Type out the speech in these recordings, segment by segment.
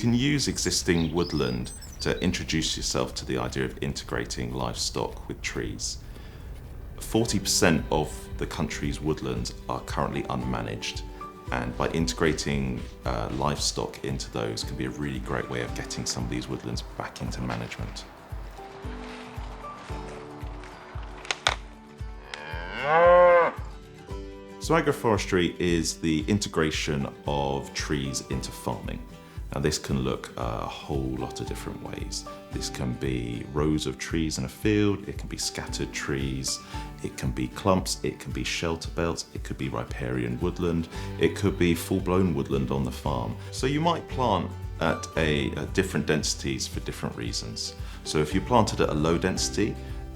can use existing woodland to introduce yourself to the idea of integrating livestock with trees. 40% of the country's woodlands are currently unmanaged, and by integrating livestock into those can be a really great way of getting some of these woodlands back into management. So agroforestry is the integration of trees into farming. Now this can look a whole lot of different ways. This can be rows of trees in a field, it can be scattered trees, it can be clumps, it can be shelter belts, it could be riparian woodland, it could be full-blown woodland on the farm. So you might plant at different densities for different reasons. So if you planted at a low density,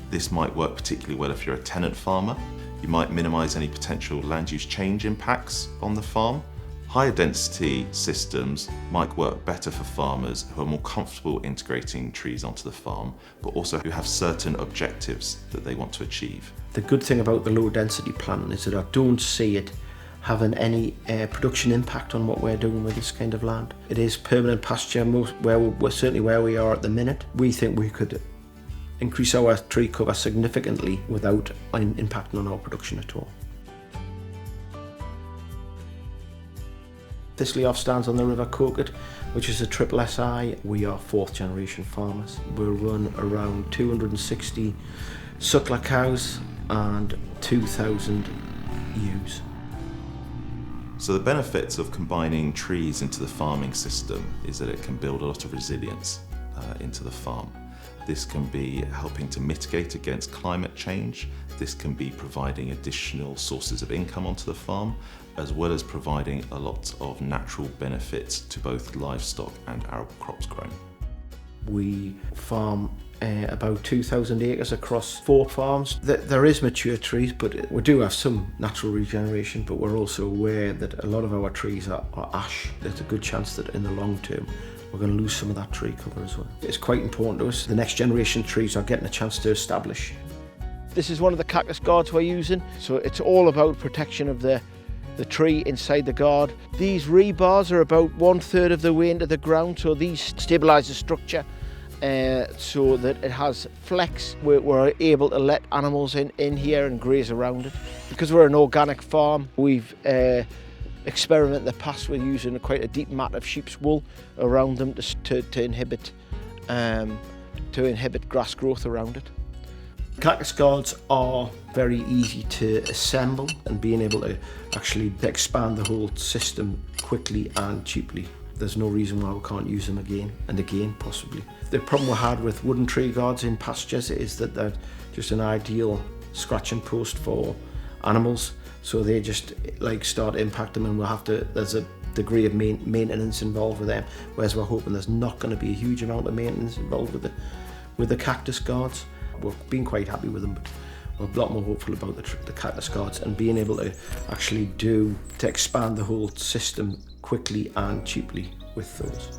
this might work particularly well if you're a tenant farmer. You might minimise any potential land use change impacts on the farm. Higher density systems might work better for farmers who are more comfortable integrating trees onto the farm, but also who have certain objectives that they want to achieve. The good thing about the low density planting is that I don't see it having any production impact on what we're doing with this kind of land. It is permanent pasture, certainly where we are at the minute. We think we could increase our tree cover significantly without impacting on our production at all. This layoff stands on the River Coquet, which is a triple SI. We are 4th generation farmers. We'll run around 260 suckler cows and 2,000 ewes. So the benefits of combining trees into the farming system is that it can build a lot of resilience into the farm. This can be helping to mitigate against climate change. This can be providing additional sources of income onto the farm, as well as providing a lot of natural benefits to both livestock and arable crops grown. We farm about 2,000 acres across 4 farms. There is mature trees, but we do have some natural regeneration, but we're also aware that a lot of our trees are ash. There's a good chance that in the long term we're going to lose some of that tree cover as well. It's quite important to us. The next generation trees are getting a chance to establish. This is one of the cactus guards we're using, so it's all about protection of the tree inside the guard. These rebars are about 1/3 of the way into the ground, so these stabilise the structure so that it has flex. We're able to let animals in here and graze around it. Because we're an organic farm, we've experimented in the past with using quite a deep mat of sheep's wool around them to inhibit grass growth around it. Cactus guards are very easy to assemble, and being able to actually expand the whole system quickly and cheaply. There's no reason why we can't use them again and again, possibly. The problem we had with wooden tree guards in pastures is that they're just an ideal scratching post for animals, so they just start impacting them, and there's a degree of maintenance involved with them, whereas we're hoping there's not going to be a huge amount of maintenance involved with the cactus guards. We've been quite happy with them, but we're a lot more hopeful about the cactus guards and being able to actually expand the whole system quickly and cheaply with those.